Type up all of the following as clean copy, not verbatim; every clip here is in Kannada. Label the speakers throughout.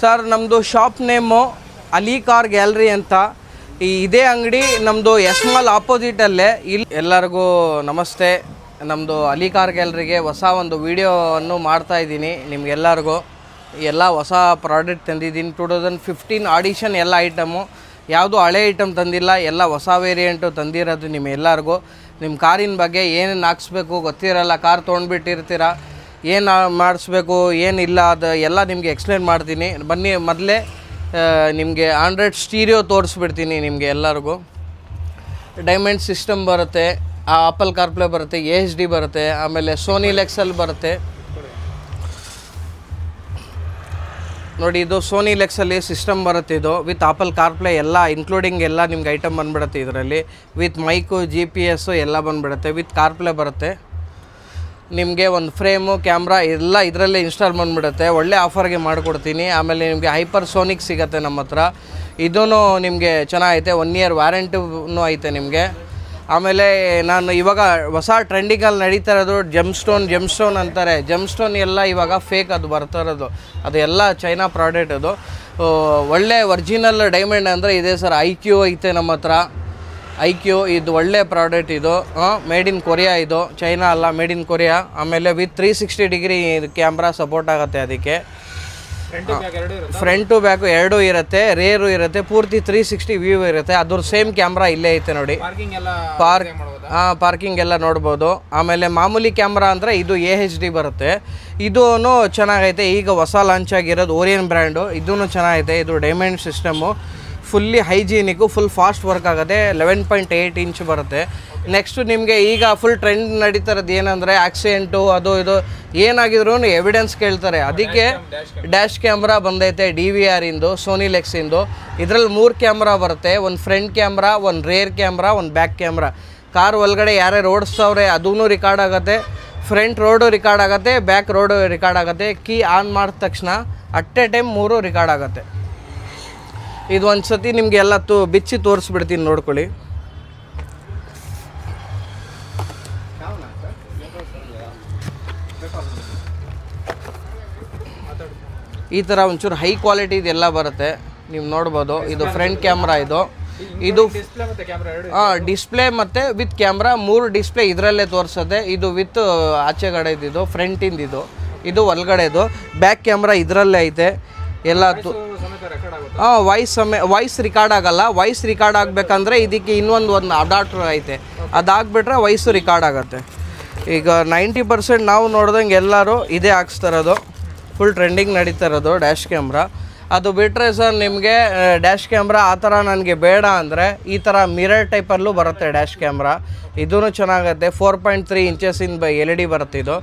Speaker 1: ಸರ್ ನಮ್ಮದು shop name Ali car gallery ಅಂತ. ಇದೇ ಅಂಗಡಿ ನಮ್ಮದು ಎಸ್ ಮಾಲ್ ಆಪೋಸಿಟಲ್ಲೇ. ಇಲ್ಲಿ ಎಲ್ಲರಿಗೂ ನಮಸ್ತೆ. ನಮ್ಮದು ಅಲಿ ಕಾರ್ ಗ್ಯಾಲರಿಗೆ ಹೊಸ ಒಂದು ವಿಡಿಯೋವನ್ನು ಮಾಡ್ತಾಯಿದ್ದೀನಿ. ನಿಮಗೆಲ್ಲರಿಗೂ ಎಲ್ಲ ಹೊಸ ಪ್ರಾಡಕ್ಟ್ ತಂದಿದ್ದೀನಿ. 2015 ಆಡಿಷನ್ ಎಲ್ಲ ಐಟಮು, ಯಾವುದು ಹಳೆ ಐಟಮ್ ತಂದಿಲ್ಲ, ಎಲ್ಲ ಹೊಸ ವೇರಿಯಂಟು ತಂದಿರೋದು. ನಿಮ್ಮೆಲ್ಲರಿಗೂ ನಿಮ್ಮ ಕಾರಿನ ಬಗ್ಗೆ ಏನೇನು ಹಾಕ್ಸ್ಬೇಕು ಗೊತ್ತಿರಲ್ಲ, ಕಾರ್ ತೊಗೊಂಡ್ಬಿಟ್ಟಿರ್ತೀರ, ಏನು ಮಾಡಿಸ್ಬೇಕು ಏನಿಲ್ಲ ಅದು ಎಲ್ಲ ನಿಮಗೆ ಎಕ್ಸ್ಪ್ಲೇನ್ ಮಾಡ್ತೀನಿ. ಬನ್ನಿ, ಮೊದಲೇ ನಿಮಗೆ ಆಂಡ್ರಾಯ್ಡ್ ಸ್ಟೀರಿಯೋ ತೋರಿಸ್ಬಿಡ್ತೀನಿ ನಿಮಗೆ ಎಲ್ಲರಿಗೂ. ಡೈಮಂಡ್ ಸಿಸ್ಟಮ್ ಬರುತ್ತೆ, ಆಪಲ್ ಕಾರ್ಪ್ಲೇ ಬರುತ್ತೆ, HD ಬರುತ್ತೆ, ಆಮೇಲೆ ಸೋನಿ ಲೆಕ್ಸಲ್ಲಿ ಬರುತ್ತೆ ನೋಡಿ. ಇದು ಸೋನಿ ಲೆಕ್ಸಲ್ಲಿ ಸಿಸ್ಟಮ್ ಬರುತ್ತೆ. ಇದು ವಿತ್ ಆಪಲ್ ಕಾರ್ಪ್ಲೇ ಎಲ್ಲ ಇನ್ಕ್ಲೂಡಿಂಗ್ ಎಲ್ಲ ನಿಮ್ಗೆ ಐಟಮ್ ಬಂದುಬಿಡುತ್ತೆ ಇದರಲ್ಲಿ. ವಿತ್ ಮೈಕು, GPS ಎಲ್ಲ ಬಂದುಬಿಡುತ್ತೆ. ವಿತ್ ಕಾರ್ಪ್ಲೇ ಬರುತ್ತೆ. ನಿಮಗೆ ಒಂದು ಫ್ರೇಮು, ಕ್ಯಾಮ್ರಾ ಎಲ್ಲ ಇದರಲ್ಲೇ ಇನ್ಸ್ಟಾಲ್ ಬಂದುಬಿಡುತ್ತೆ. ಒಳ್ಳೆ ಆಫರ್ಗೆ ಮಾಡಿಕೊಡ್ತೀನಿ. ಆಮೇಲೆ ನಿಮಗೆ ಹೈಪರ್ ಸೋನಿಕ್ ಸಿಗುತ್ತೆ ನಮ್ಮ ಹತ್ರ. ಇದೂ ನಿಮಗೆ ಚೆನ್ನಾಗೈತೆ, 1 ಇಯರ್ ವ್ಯಾರಂಟಿನೂ ಐತೆ ನಿಮಗೆ. ಆಮೇಲೆ ನಾನು ಇವಾಗ ಹೊಸ ಟ್ರೆಂಡಿಂಗಲ್ಲಿ ನಡೀತಾ ಇರೋದು ಜೆಮ್ಸ್ಟೋನ್ ಅಂತಾರೆ. ಜೆಮ್ಸ್ಟೋನ್ ಎಲ್ಲ ಇವಾಗ ಫೇಕ್ ಅದು ಬರ್ತಾ ಇರೋದು, ಅದು ಎಲ್ಲ ಚೈನಾ ಪ್ರಾಡಕ್ಟ್. ಅದು ಒಳ್ಳೆ ಒರಿಜಿನಲ್ ಡೈಮಂಡ್ ಅಂದರೆ ಇದೆ ಸರ್. IQ ಐತೆ ನಮ್ಮ ಹತ್ರ. IQ ಇದು ಒಳ್ಳೆ ಪ್ರಾಡಕ್ಟ್. ಇದು ಮೇಡ್ ಇನ್ ಕೊರಿಯಾ, ಇದು ಚೈನಾ ಅಲ್ಲ, ಮೇಡ್ ಇನ್ ಕೊರಿಯಾ. ಆಮೇಲೆ ವಿತ್ 360 ಡಿಗ್ರಿ ಕ್ಯಾಮ್ರಾ ಸಪೋರ್ಟ್ ಆಗುತ್ತೆ. ಅದಕ್ಕೆ ಫ್ರಂಟು ಬ್ಯಾಕು ಎರಡೂ ಇರುತ್ತೆ, ರೇರು ಇರುತ್ತೆ, ಪೂರ್ತಿ 360 ವ್ಯೂ ಇರುತ್ತೆ. ಅದ್ರ ಸೇಮ್ ಕ್ಯಾಮ್ರಾ ಇಲ್ಲೇ ಐತೆ ನೋಡಿ. ಪಾರ್ಕಿಂಗ್ ಎಲ್ಲ ನೋಡ್ಬೋದು. ಆಮೇಲೆ ಮಾಮೂಲಿ ಕ್ಯಾಮ್ರಾ ಅಂದರೆ ಇದು HD ಬರುತ್ತೆ. ಇದೂ ಚೆನ್ನಾಗೈತೆ. ಈಗ ಹೊಸ ಲಾಂಚ್ ಆಗಿರೋದು ಓರಿಯನ್ ಬ್ರ್ಯಾಂಡು. ಇದೂ ಚೆನ್ನಾಗೈತೆ. ಇದು diamond system, fully hygienic, full fast work ಆಗುತ್ತೆ. 11.8 ಇಂಚ್ ಬರುತ್ತೆ. ನೆಕ್ಸ್ಟು ನಿಮಗೆ ಈಗ ಫುಲ್ ಟ್ರೆಂಡ್ ನಡೀತಾ ಇರೋದು ಏನಂದರೆ ಆಕ್ಸಿಡೆಂಟು ಅದು ಇದು ಏನಾಗಿದ್ರು ಎವಿಡೆನ್ಸ್ ಕೇಳ್ತಾರೆ. ಅದಕ್ಕೆ ಡ್ಯಾಶ್ ಕ್ಯಾಮ್ರಾ ಬಂದೈತೆ DVR ಇಂದು, ಸೋನಿ ಲೆಕ್ಸಿಂದು. ಇದರಲ್ಲಿ 3 ಕ್ಯಾಮ್ರಾ ಬರುತ್ತೆ. ಒಂದು ಫ್ರಂಟ್ ಕ್ಯಾಮ್ರಾ, ಒಂದು ರೇರ್ ಕ್ಯಾಮ್ರಾ, ಒಂದು ಬ್ಯಾಕ್ ಕ್ಯಾಮ್ರಾ. ಕಾರ್ ಒಳಗಡೆ ಯಾರ್ಯಾರು ಓಡಿಸ್ತವ್ರೆ ಅದೂ ರೆಕಾರ್ಡ್ ಆಗುತ್ತೆ. ಫ್ರಂಟ್ ರೋಡು ರೆಕಾರ್ಡ್ ಆಗುತ್ತೆ, ಬ್ಯಾಕ್ ರೋಡು ರೆಕಾರ್ಡ್ ಆಗುತ್ತೆ. ಕೀ ಆನ್ ಮಾಡಿದ ತಕ್ಷಣ ಅಟ್ ಎ ಟೈಮ್ 3 ರೆಕಾರ್ಡ್ ಆಗುತ್ತೆ. ಇದು ಒಂದು ಸತಿ ನಿಮಗೆ ಎಲ್ಲ ಬಿಚ್ಚಿ ತೋರಿಸ್ಬಿಡ್ತೀನಿ, ನೋಡ್ಕೊಳ್ಳಿ. ಈ ಥರ ಒಂಚೂರು ಹೈ ಕ್ವಾಲಿಟಿ ಇದೆಲ್ಲ ಬರುತ್ತೆ, ನೀವು ನೋಡ್ಬೋದು. ಇದು ಫ್ರಂಟ್ ಕ್ಯಾಮ್ರಾ. ಇದು ಡಿಸ್ಪ್ಲೇ ಮತ್ತು ವಿತ್ ಕ್ಯಾಮ್ರಾ 3 ಡಿಸ್ಪ್ಲೇ ಇದರಲ್ಲೇ ತೋರಿಸುತ್ತೆ. ಇದು ವಿತ್ ಆಚೆಗಡೆದು ಫ್ರಂಟಿಂದು, ಇದು ಒಳಗಡೆದು. ಬ್ಯಾಕ್ ಕ್ಯಾಮ್ರಾ ಇದರಲ್ಲೇ ಐತೆ ಎಲ್ಲ. ವಾಯ್ಸ್ ರಿಕಾರ್ಡ್ ಆಗಲ್ಲ. ವಾಯ್ಸ್ ರಿಕಾರ್ಡ್ ಆಗಬೇಕಂದ್ರೆ ಇದಕ್ಕೆ ಇನ್ನೊಂದು ಅಡಾಪ್ಟರ್ ಐತೆ, ಅದಾಗ್ಬಿಟ್ರೆ ವಾಯ್ಸು ರಿಕಾರ್ಡ್ ಆಗುತ್ತೆ. ಈಗ 90% ನಾವು ನೋಡ್ದಂಗೆ ಎಲ್ಲರೂ ಇದೇ ಹಾಕ್ಸ್ತಾ ಇರೋದು. ಫುಲ್ ಟ್ರೆಂಡಿಂಗ್ ನಡೀತಾ ಇರೋದು ಡ್ಯಾಶ್ ಕ್ಯಾಮ್ರಾ. ಅದು ಬಿಟ್ಟರೆ ಸರ್ ನಿಮಗೆ ಡ್ಯಾಶ್ ಕ್ಯಾಮ್ರಾ ಆ ಥರ ನನಗೆ ಬೇಡ ಅಂದರೆ ಈ ಥರ ಮಿರರ್ ಟೈಪಲ್ಲೂ ಬರುತ್ತೆ ಡ್ಯಾಶ್ ಕ್ಯಾಮ್ರಾ. ಇದೂ ಚೆನ್ನಾಗುತ್ತೆ. 4.3 ಇಂಚಸ್ಸಿಂದ LED ಬರುತ್ತೆ ಇದು.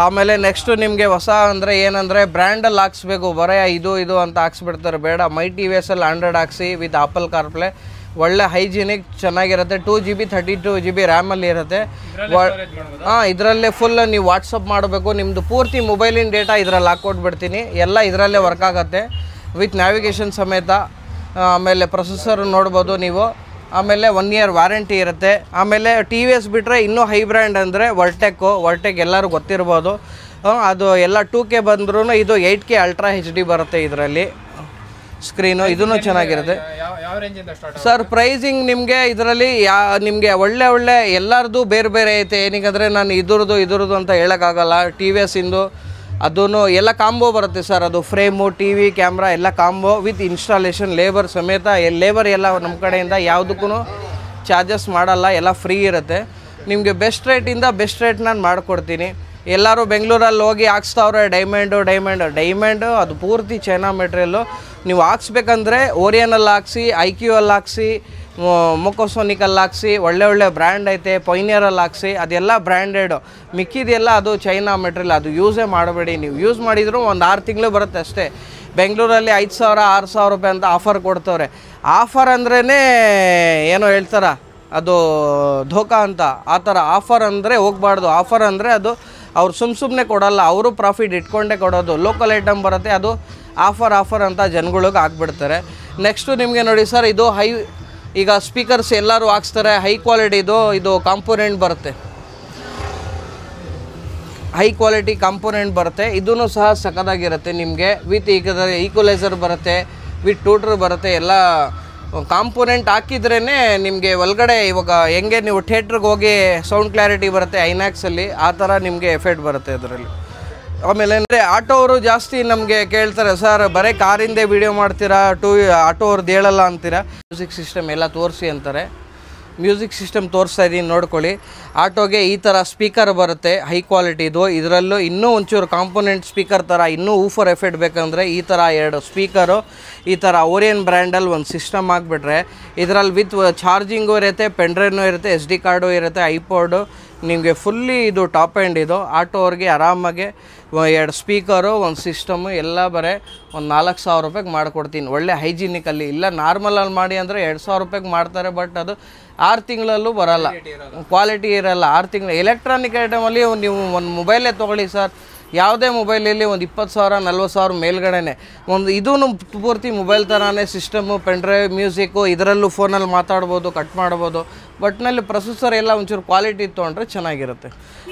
Speaker 1: ಆಮೇಲೆ ನೆಕ್ಸ್ಟು ನಿಮಗೆ ಹೊಸ ಅಂದರೆ ಏನಂದರೆ ಬ್ರ್ಯಾಂಡಲ್ಲಿ ಹಾಕ್ಸ್ಬೇಕು, ಬರೀ ಇದು ಅಂತ ಹಾಕ್ಸ್ಬಿಡ್ತಾರೆ. ಬೇಡ, ಮೈ TVSಲ್ಲಿ 100 ಹಾಕ್ಸಿ ವಿತ್ ಆಪಲ್ ಕಾರ್ಪ್ಲೇ. ಒಳ್ಳೆ ಹೈಜಿನಿಕ್ ಚೆನ್ನಾಗಿರುತ್ತೆ. 2GB 32GB ರ್ಯಾಮಲ್ಲಿ ಇರುತ್ತೆ. ಇದರಲ್ಲೇ ಫುಲ್ ನೀವು ವಾಟ್ಸಪ್ ಮಾಡಬೇಕು. ನಿಮ್ಮದು ಪೂರ್ತಿ ಮೊಬೈಲಿನ ಡೇಟಾ ಇದರಲ್ಲಿ ಹಾಕ್ಕೊಟ್ಬಿಡ್ತೀನಿ. ಎಲ್ಲ ಇದರಲ್ಲೇ ವರ್ಕ್ ಆಗುತ್ತೆ ವಿತ್ ನ್ಯಾವಿಗೇಷನ್ ಸಮೇತ. ಆಮೇಲೆ ಪ್ರೊಸೆಸರ್ ನೋಡ್ಬೋದು ನೀವು. ಆಮೇಲೆ 1 ಇಯರ್ ವ್ಯಾರಂಟಿ ಇರುತ್ತೆ. ಆಮೇಲೆ TVS ಬಿಟ್ಟರೆ ಇನ್ನೂ ಹೈ ಬ್ರ್ಯಾಂಡ್ ಅಂದರೆ ವರ್ಟೆಕ್ ಎಲ್ಲರೂ ಗೊತ್ತಿರ್ಬೋದು. ಅದು ಎಲ್ಲ 2K ಬಂದ್ರೂ ಇದು 8K ಅಲ್ಟ್ರಾ HD ಬರುತ್ತೆ ಇದರಲ್ಲಿ ಸ್ಕ್ರೀನು. ಇದೂ ಚೆನ್ನಾಗಿರುತ್ತೆ ಸರ್. ಪ್ರೈಸಿಂಗ್ ನಿಮಗೆ ಇದರಲ್ಲಿ ನಿಮಗೆ ಒಳ್ಳೆ ಎಲ್ಲರದು ಬೇರೆ ಬೇರೆ ಐತೆ. ಏನಕ್ಕಂದರೆ ನಾನು ಇದ್ರದ್ದು ಅಂತ ಹೇಳೋಕ್ಕಾಗಲ್ಲ. TVS ಇಂದು ಅದೂ ಎಲ್ಲ ಕಾಂಬೋ ಬರುತ್ತೆ ಸರ್. ಅದು ಫ್ರೇಮು, TV, ಕ್ಯಾಮ್ರಾ ಎಲ್ಲ ಕಾಂಬೋ ವಿತ್ ಇನ್ಸ್ಟಾಲೇಷನ್, ಲೇಬರ್ ಸಮೇತ. ಲೇಬರ್ ಎಲ್ಲ ನಮ್ಮ ಕಡೆಯಿಂದ ಯಾವುದಕ್ಕೂ ಚಾರ್ಜಸ್ ಮಾಡಲ್ಲ, ಎಲ್ಲ ಫ್ರೀ ಇರುತ್ತೆ. ನಿಮಗೆ ಬೆಸ್ಟ್ ರೇಟ್ ನಾನು ಮಾಡಿಕೊಡ್ತೀನಿ. ಎಲ್ಲರೂ ಬೆಂಗಳೂರಲ್ಲಿ ಹೋಗಿ ಹಾಕ್ಸ್ತಾವ್ರೆ ಡೈಮಂಡು ಅದು ಪೂರ್ತಿ ಚೈನಾ ಮೆಟೀರಿಯಲ್ಲು. ನೀವು ಹಾಕ್ಸ್ಬೇಕಂದ್ರೆ ಓರಿಯನಲ್ಲಿ ಹಾಕ್ಸಿ, IQಲ್ಲಿ ಹಾಕ್ಸಿ, ಮೊಕೋಸೋನಿಕಲ್ಲಿ ಹಾಕ್ಸಿ. ಒಳ್ಳೆ ಬ್ರ್ಯಾಂಡ್ ಐತೆ. ಪೈನಿಯರಲ್ಲಿ ಹಾಕ್ಸಿ, ಅದೆಲ್ಲ ಬ್ರ್ಯಾಂಡೆಡು. ಮಿಕ್ಕಿದೆಲ್ಲ ಅದು ಚೈನಾ ಮೆಟೀರಿಯಲ್, ಅದು ಯೂಸೇ ಮಾಡಬೇಡಿ. ನೀವು ಯೂಸ್ ಮಾಡಿದರೂ ಒಂದು 6 ತಿಂಗಳು ಬರುತ್ತೆ ಅಷ್ಟೇ. ಬೆಂಗಳೂರಲ್ಲಿ 5,000 6,000 ರೂಪಾಯಿ ಅಂತ ಆಫರ್ ಕೊಡ್ತವ್ರೆ. ಆಫರ್ ಅಂದ್ರೇ ಏನೋ ಹೇಳ್ತಾರ, ಅದು ಧೋಕಾ ಅಂತ. ಆ ಥರ ಆಫರ್ ಅಂದರೆ ಹೋಗಬಾರ್ದು. ಆಫರ್ ಅಂದರೆ ಅದು ಅವ್ರು ಸುಮ್ಮನೆ ಕೊಡೋಲ್ಲ, ಅವರು ಪ್ರಾಫಿಟ್ ಇಟ್ಕೊಂಡೇ ಕೊಡೋದು. ಲೋಕಲ್ ಐಟಮ್ ಬರುತ್ತೆ, ಅದು ಆಫರ್ ಅಂತ ಜನಗಳಿಗೆ ಹಾಕ್ಬಿಡ್ತಾರೆ. ನೆಕ್ಸ್ಟು ನಿಮಗೆ ನೋಡಿ ಸರ್, ಇದು ಈಗ ಸ್ಪೀಕರ್ಸ್ ಎಲ್ಲರೂ ಹಾಕ್ಸ್ತಾರೆ. ಹೈ ಕ್ವಾಲಿಟಿದು ಇದು ಕಾಂಪೋನೆಂಟ್ ಬರುತ್ತೆ. ಹೈ ಕ್ವಾಲಿಟಿ ಕಾಂಪೋನೆಂಟ್ ಬರುತ್ತೆ. ಇದೂ ಸಹ ಸಖತ್ತಾಗಿರುತ್ತೆ ನಿಮಗೆ. ವಿತ್ ಈಕ್ವಲೈಸರ್ ಬರುತ್ತೆ, ವಿತ್ ಟ್ಯೂಟರ್ ಬರುತ್ತೆ. ಎಲ್ಲ ಕಾಂಪೋನೆಂಟ್ ಹಾಕಿದ್ರೇ ನಿಮಗೆ ಒಳಗಡೆ ಇವಾಗ ಹೆಂಗೆ ನೀವು ಥಿಯೇಟ್ರಿಗೆ ಹೋಗಿ ಸೌಂಡ್ ಕ್ಲಾರಿಟಿ ಬರುತ್ತೆ ಐನಾಕ್ಸಲ್ಲಿ, ಆ ಥರ ನಿಮಗೆ ಎಫೆಕ್ಟ್ ಬರುತ್ತೆ ಅದರಲ್ಲಿ. ಆಮೇಲೆ ಅಂದರೆ ಆಟೋ ಅವರು ಜಾಸ್ತಿ ನಮಗೆ ಕೇಳ್ತಾರೆ, ಸರ್ ಬರೀ ಕಾರಿಂದೇ ವೀಡಿಯೋ ಮಾಡ್ತೀರಾ, ಆಟೋ ಅವ್ರದ್ದು ಹೇಳಲ್ಲ ಅಂತೀರಾ. ಮ್ಯೂಸಿಕ್ ಸಿಸ್ಟಮ್ ಎಲ್ಲ ತೋರಿಸಿ ಅಂತಾರೆ. ಮ್ಯೂಸಿಕ್ ಸಿಸ್ಟಮ್ ತೋರಿಸ್ತಾ ಇದ್ದೀನಿ ನೋಡ್ಕೊಳ್ಳಿ. ಆಟೋಗೆ ಈ ಥರ ಸ್ಪೀಕರ್ ಬರುತ್ತೆ ಹೈ ಕ್ವಾಲಿಟಿದು. ಇದರಲ್ಲೂ ಇನ್ನೂ ಒಂಚೂರು ಕಾಂಪೋನೆಂಟ್ ಸ್ಪೀಕರ್ ಥರ ಇನ್ನೂ ಊಫರ್ ಎಫೆಕ್ಟ್ ಬೇಕಂದರೆ ಈ ಥರ 2 ಸ್ಪೀಕರು ಈ ಥರ ಓರಿಯನ್ ಬ್ರ್ಯಾಂಡಲ್ಲಿ ಒಂದು ಸಿಸ್ಟಮ್ ಆಗಿಬಿಟ್ರೆ ಇದರಲ್ಲಿ ವಿತ್ ಚಾರ್ಜಿಂಗು ಇರುತ್ತೆ, ಪೆನ್ಡ್ರೈವ್ನೂ ಇರುತ್ತೆ, SD ಕಾರ್ಡು ಇರುತ್ತೆ, ಐಪಾಡು. ನಿಮಗೆ ಫುಲ್ಲಿ ಇದು ಟಾಪ್ ಆ್ಯಂಡ್ ಇದು. ಆಟೋ ಅವ್ರಿಗೆ ಆರಾಮಾಗಿ 2 ಸ್ಪೀಕರು, ಒಂದು ಸಿಸ್ಟಮು ಎಲ್ಲ ಬರೀ ಒಂದು 4,000 ರೂಪಾಯಿಗೆ ಮಾಡಿಕೊಡ್ತೀನಿ. ಒಳ್ಳೆ ಹೈಜಿನಿಕಲ್ಲಿ. ಇಲ್ಲ ನಾರ್ಮಲಲ್ಲಿ ಮಾಡಿ ಅಂದರೆ 2,000 ರೂಪಾಯಿಗೆ ಮಾಡ್ತಾರೆ. ಬಟ್ ಅದು 6 ತಿಂಗಳಲ್ಲೂ ಬರೋಲ್ಲ, ಕ್ವಾಲಿಟಿ ಇರೋಲ್ಲ. 6 ತಿಂಗಳು ಎಲೆಕ್ಟ್ರಾನಿಕ್ ಐಟಮಲ್ಲಿ ನೀವು ಒಂದು ಮೊಬೈಲೇ ತೊಗೊಳ್ಳಿ ಸರ್, ಯಾವುದೇ ಮೊಬೈಲಲ್ಲಿ ಒಂದು 20,000 40,000 ಮೇಲ್ಗಡೆನೆ. ಒಂದು ಇದೂ ಪೂರ್ತಿ ಮೊಬೈಲ್ ಥರನೇ ಸಿಸ್ಟಮು, ಪೆನ್ಡ್ರೈವ್, ಮ್ಯೂಸಿಕ್ಕು, ಇದರಲ್ಲೂ ಫೋನಲ್ಲಿ ಮಾತಾಡ್ಬೋದು, ಕಟ್ ಮಾಡ್ಬೋದು. ಬಟ್ನಲ್ಲಿ ಪ್ರೊಸೆಸರ್ ಎಲ್ಲ ಒಂಚೂರು ಕ್ವಾಲಿಟಿ ತೊಗೊಂಡ್ರೆ ಚೆನ್ನಾಗಿರುತ್ತೆ.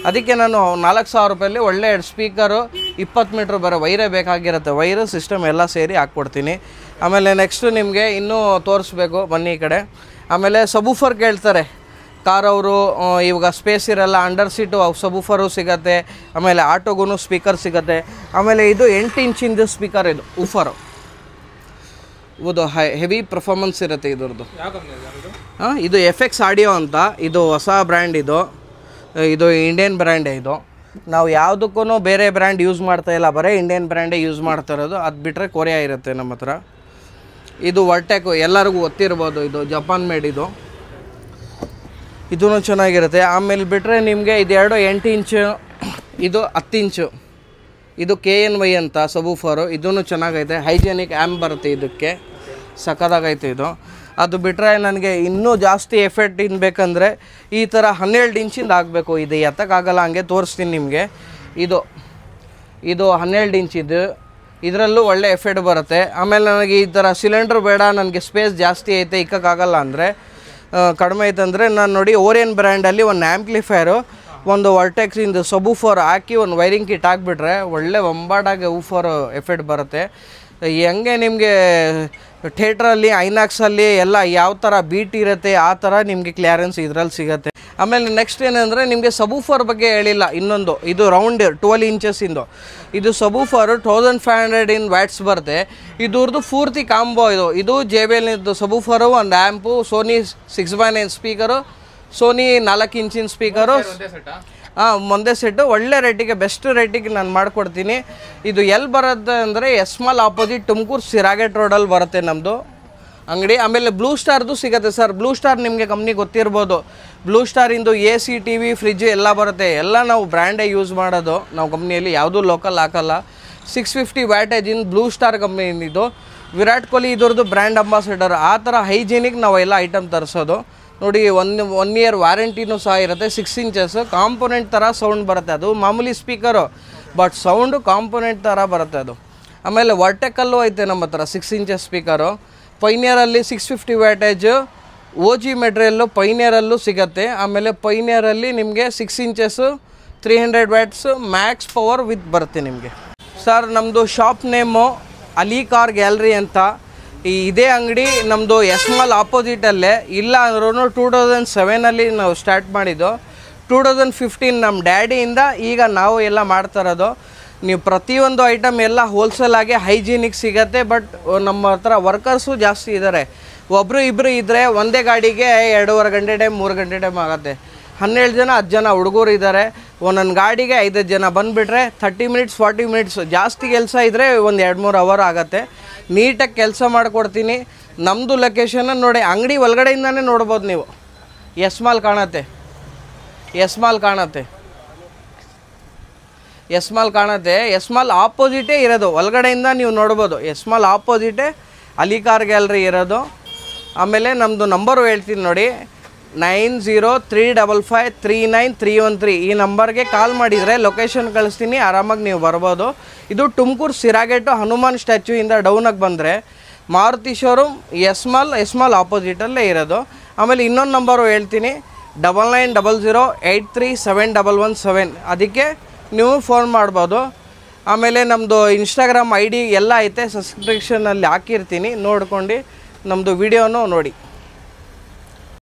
Speaker 1: ಅದಕ್ಕೆ ನಾನು 4,000 ರೂಪಾಯಲ್ಲಿ ಒಳ್ಳೆ 2 ಸ್ಪೀಕರು 20 ಮೀಟ್ರ್ ಬರೋ ವೈರೇ ಬೇಕಾಗಿರುತ್ತೆ. ವೈರು ಸಿಸ್ಟಮ್ ಎಲ್ಲ ಸೇರಿ ಹಾಕ್ಕೊಡ್ತೀನಿ. ಆಮೇಲೆ ನೆಕ್ಸ್ಟು ನಿಮಗೆ ಇನ್ನೂ ತೋರಿಸ್ಬೇಕು, ಬನ್ನಿ ಈ ಕಡೆ. ಆಮೇಲೆ ಸಬೂಫರ್ ಕೇಳ್ತಾರೆ ಕಾರವರು. ಇವಾಗ ಸ್ಪೇಸ್ ಇರಲ್ಲ, ಅಂಡರ್ ಸೀಟು ಸಬೂಫರು ಸಿಗುತ್ತೆ. ಆಮೇಲೆ ಆಟೋಗೂ ಸ್ಪೀಕರ್ ಸಿಗುತ್ತೆ. ಆಮೇಲೆ ಇದು 8 ಇಂಚಿಂದು ಸ್ಪೀಕರ್, ಇದು ಊಫರು. ಇದು ಹೆವಿ ಪರ್ಫಾರ್ಮೆನ್ಸ್ ಇರುತ್ತೆ ಇದ್ರದ್ದು. ಇದು FX ಆಡಿಯೋ ಅಂತ. ಇದು ಹೊಸ ಬ್ರ್ಯಾಂಡ್. ಇದು ಇಂಡಿಯನ್ ಬ್ರ್ಯಾಂಡೇ. ಇದು ನಾವು ಯಾವುದಕ್ಕೂ ಬೇರೆ ಬ್ರ್ಯಾಂಡ್ ಯೂಸ್ ಮಾಡ್ತಾಯಿಲ್ಲ, ಬರೀ ಇಂಡಿಯನ್ ಬ್ರ್ಯಾಂಡೇ ಯೂಸ್ ಮಾಡ್ತಾ ಇರೋದು. ಅದು ಬಿಟ್ಟರೆ ಕೊರಿಯಾ ಇರುತ್ತೆ ನಮ್ಮ ಹತ್ರ. ಇದು ವರ್ಟೆಕ್ ಎಲ್ಲರಿಗೂ ಗೊತ್ತಿರ್ಬೋದು, ಇದು ಜಪಾನ್ ಮೇಡ್. ಇದೂ ಚೆನ್ನಾಗಿರುತ್ತೆ. ಆಮೇಲೆ ಬಿಟ್ಟರೆ ನಿಮಗೆ ಇದೆರಡು 8 ಇಂಚು, ಇದು 10 ಇಂಚು. ಇದು KNY ಅಂತ ಸಬೂಫರು. ಇದೂ ಚೆನ್ನಾಗೈತೆ. ಹೈಜೆನಿಕ್ ಆ್ಯಮ್ ಬರುತ್ತೆ ಇದಕ್ಕೆ, ಸಖತ್ತಾಗೈತೆ ಇದು. ಅದು ಬಿಟ್ಟರೆ ನನಗೆ ಇನ್ನೂ ಜಾಸ್ತಿ ಎಫೆಕ್ಟ್ ಬೇಕಂದರೆ ಈ ಥರ 12 ಇಂಚಿಂದ ಆಗಬೇಕು. ಇದು ಎತ್ತಕ್ಕಾಗಲ್ಲ, ಹಂಗೆ ತೋರಿಸ್ತೀನಿ ನಿಮಗೆ. ಇದು 12 ಇಂಚಿದ್ದು. ಇದರಲ್ಲೂ ಒಳ್ಳೆ ಎಫೆಕ್ಟ್ ಬರುತ್ತೆ. ಆಮೇಲೆ ನನಗೆ ಈ ಥರ ಸಿಲಿಂಡ್ರ್ ಬೇಡ, ನನಗೆ ಸ್ಪೇಸ್ ಜಾಸ್ತಿ ಐತೆ, ಇಕ್ಕೋಕ್ಕಾಗಲ್ಲ ಅಂದರೆ, ಕಡಿಮೆ ಐತೆ ಅಂದರೆ ನಾನು ನೋಡಿ ಓರಿಯನ್ ಬ್ರ್ಯಾಂಡಲ್ಲಿ ಒಂದು ಆ್ಯಂಪ್ಲಿಫೈರು, ಒಂದು ವರ್ಟೆಕ್ಸಿಂದು ಸಬೂಫರ್ ಹಾಕಿ ಒಂದು ವೈರಿಂಗ್ ಕಿಟ್ ಹಾಕ್ಬಿಟ್ರೆ ಒಳ್ಳೆ ಒಂಬಾಡಾಗಿ ಊಫರ್ ಎಫೆಕ್ಟ್ ಬರುತ್ತೆ. ಹೆಂಗೆ ನಿಮಗೆ ಥಿಯೇಟ್ರಲ್ಲಿ ಐನಾಕ್ಸಲ್ಲಿ ಎಲ್ಲ ಯಾವ ಥರ ಬೀಟ್ ಇರುತ್ತೆ ಆ ಥರ ನಿಮಗೆ ಕ್ಲಿಯರೆನ್ಸ್ ಇದರಲ್ಲಿ ಸಿಗುತ್ತೆ. ಆಮೇಲೆ ನೆಕ್ಸ್ಟ್ ಏನಂದರೆ ನಿಮಗೆ ಸಬೂಫರ್ ಬಗ್ಗೆ ಹೇಳಿಲ್ಲ ಇನ್ನೊಂದು. ಇದು ರೌಂಡ್ 12 ಇಂಚಸ್ಸಿಂದು ಇದು ಸಬೂಫರು 1500 ವ್ಯಾಟ್ಸ್ ಬರುತ್ತೆ. ಇದ್ರದ್ದು ಪೂರ್ತಿ ಕಾಂಬೋ ಇದು JBL ಸಬೂಫರು, ಒಂದು amp, Sony 6x9 speaker, Sony 4 ಇಂಚಿನ ಸ್ಪೀಕರು, ಒಂದೇ ಸೆಟ್ಟು. ಒಳ್ಳೆ ರೇಟಿಗೆ, ಬೆಸ್ಟ್ ರೇಟಿಗೆ ನಾನು ಮಾಡಿಕೊಡ್ತೀನಿ. ಇದು ಎಲ್ಲಿ ಬರುತ್ತೆ ಅಂದರೆ ಎಸ್ಮಾಲ್ ಆಪೋಸಿಟ್ ತುಮಕೂರು ಸಿರಾಗೆಟ್ ರೋಡಲ್ಲಿ ಬರುತ್ತೆ ನಮ್ಮದು ಅಂಗಡಿ. ಆಮೇಲೆ ಬ್ಲೂ ಸ್ಟಾರ್ದು ಸಿಗುತ್ತೆ ಸರ್. ಬ್ಲೂ ಸ್ಟಾರ್ ನಿಮಗೆ ಕಂಪ್ನಿ ಗೊತ್ತಿರ್ಬೋದು. ಬ್ಲೂ ಸ್ಟಾರಿಂದು AC, TV, ಫ್ರಿಜ್ಜು ಎಲ್ಲ ಬರುತ್ತೆ. ಎಲ್ಲ ನಾವು ಬ್ರ್ಯಾಂಡೇ ಯೂಸ್ ಮಾಡೋದು ನಾವು ಕಂಪ್ನಿಯಲ್ಲಿ, ಯಾವುದೂ ಲೋಕಲ್ ಹಾಕಲ್ಲ. 650 ವ್ಯಾಟೇಜಿನ ಬ್ಲೂ ಸ್ಟಾರ್ ಕಂಪ್ನಿದು. ವಿರಾಟ್ ಕೊಹ್ಲಿ ಇದ್ರದ್ದು ಬ್ರ್ಯಾಂಡ್ ಅಂಬಾಸಿಡರ್. ಆ ಥರ ಹೈಜಿನಿಕ್ ನಾವು ಎಲ್ಲ ಐಟಮ್ ತರಿಸೋದು. ನೋಡಿ, 1 ಇಯರ್ ವಾರಂಟಿನೂ ಸಹ ಇರುತ್ತೆ. 6 ಇಂಚಸ್ ಕಾಂಪೋನೆಂಟ್ ಥರ ಸೌಂಡ್ ಬರುತ್ತೆ. ಅದು ಮಾಮೂಲಿ ಸ್ಪೀಕರು, ಬಟ್ ಸೌಂಡು ಕಾಂಪೋನೆಂಟ್ ಥರ ಬರುತ್ತೆ ಅದು. ಆಮೇಲೆ ವರ್ಟೆಕಲ್ಲೂ ಐತೆ ನಮ್ಮ ಹತ್ರ 6 ಇಂಚಸ್ ಸ್ಪೀಕರು. ಪೈನಿಯರಲ್ಲಿ 650 ವ್ಯಾಟೇಜು, OG ಮೆಟ್ರಿಯಲ್ಲು ಪೈನಿಯರಲ್ಲೂ ಸಿಗುತ್ತೆ. ಆಮೇಲೆ ಪೈನಿಯರಲ್ಲಿ ನಿಮಗೆ 6 inches 300 watts Max power with ಬರುತ್ತೆ ನಿಮಗೆ. ಸರ್ ನಮ್ಮದು shop name Ali car gallery ಅಂತ. ಇದೇ ಅಂಗಡಿ ನಮ್ಮದು ಎಸ್ಮಾಲ್ ಆಪೋಸಿಟಲ್ಲೇ. ಇಲ್ಲ ಅಂದ್ರೂ 2007ಅಲ್ಲಿ ನಾವು ಸ್ಟಾರ್ಟ್ ಮಾಡಿದ್ದು. 2015 ನಮ್ಮ ಡ್ಯಾಡಿಯಿಂದ ಈಗ ನಾವು ಎಲ್ಲ ಮಾಡ್ತಾ ಇರೋದು. ನೀವು ಪ್ರತಿಯೊಂದು ಐಟಮ್ ಎಲ್ಲ ಹೋಲ್ಸೇಲಾಗಿ ಹೈಜೀನಿಕ್ ಸಿಗುತ್ತೆ. ಬಟ್ ನಮ್ಮ ಹತ್ರ ವರ್ಕರ್ಸು ಜಾಸ್ತಿ ಇದ್ದಾರೆ. ಒಬ್ಬರು ಇಬ್ಬರು ಇದ್ದರೆ ಒಂದೇ ಗಾಡಿಗೆ 2.5 ಗಂಟೆ ಟೈಮ್ 3 ಗಂಟೆ ಟೈಮ್ ಆಗುತ್ತೆ. 12 ಜನ 10 ಜನ ಹುಡುಗರು ಇದ್ದಾರೆ. ಒಂದೊಂದು ಗಾಡಿಗೆ 5 ಜನ ಬಂದುಬಿಟ್ರೆ 30 ಮಿನಿಟ್ಸ್ 40 ಮಿನಿಟ್ಸ್. ಜಾಸ್ತಿ ಕೆಲಸ ಇದ್ದರೆ ಒಂದು 2-3 ಅವರ್ ಆಗುತ್ತೆ. ನೀಟಾಗಿ ಕೆಲಸ ಮಾಡಿಕೊಡ್ತೀನಿ. ನಮ್ಮದು ಲೊಕೇಶನ್ ನೋಡಿ, ಅಂಗಡಿ ಒಳಗಡೆಯಿಂದನೇ ನೋಡ್ಬೋದು ನೀವು. ಎಸ್ಮಾಲ್ ಕಾಣುತ್ತೆ, ಎಸ್ಮಾಲ್ ಆಪೋಸಿಟೇ ಇರೋದು. ಒಳಗಡೆಯಿಂದ ನೀವು ನೋಡ್ಬೋದು. ಎಸ್ಮಾಲ್ ಆಪೋಸಿಟೇ ಅಲಿ ಕಾರ್ ಗ್ಯಾಲರಿ ಇರೋದು. ಆಮೇಲೆ ನಮ್ಮದು ನಂಬರು ಹೇಳ್ತೀನಿ ನೋಡಿ, 9035539313. ಈ ನಂಬರ್ಗೆ ಕಾಲ್ ಮಾಡಿದರೆ ಲೊಕೇಶನ್ ಕಳಿಸ್ತೀನಿ, ಆರಾಮಾಗಿ ನೀವು ಬರ್ಬೋದು. ಇದು ತುಮಕೂರು ಸಿರಾಗೆಟು ಹನುಮಾನ್ ಸ್ಟ್ಯಾಚ್ಯೂಯಿಂದ ಡೌನಾಗಿ ಬಂದರೆ ಮಾರುತಿ ಶೋರೂಮ್ ಎಸ್ಮಾಲ್ ಆಪೋಸಿಟಲ್ಲೇ ಇರೋದು. ಆಮೇಲೆ ಇನ್ನೊಂದು ನಂಬರು ಹೇಳ್ತೀನಿ, 9900837117. ಅದಕ್ಕೆ ನೀವು ಫೋನ್ ಮಾಡ್ಬೋದು. ಆಮೇಲೆ ನಮ್ಮದು ಇನ್ಸ್ಟಾಗ್ರಾಮ್ ID ಎಲ್ಲ ಐತೆ, ಸಬ್ಸ್ಕ್ರಿಪ್ಷನಲ್ಲಿ ಹಾಕಿರ್ತೀನಿ, ನೋಡ್ಕೊಂಡು ನಮ್ಮದು ವಿಡಿಯೋನೂ ನೋಡಿ.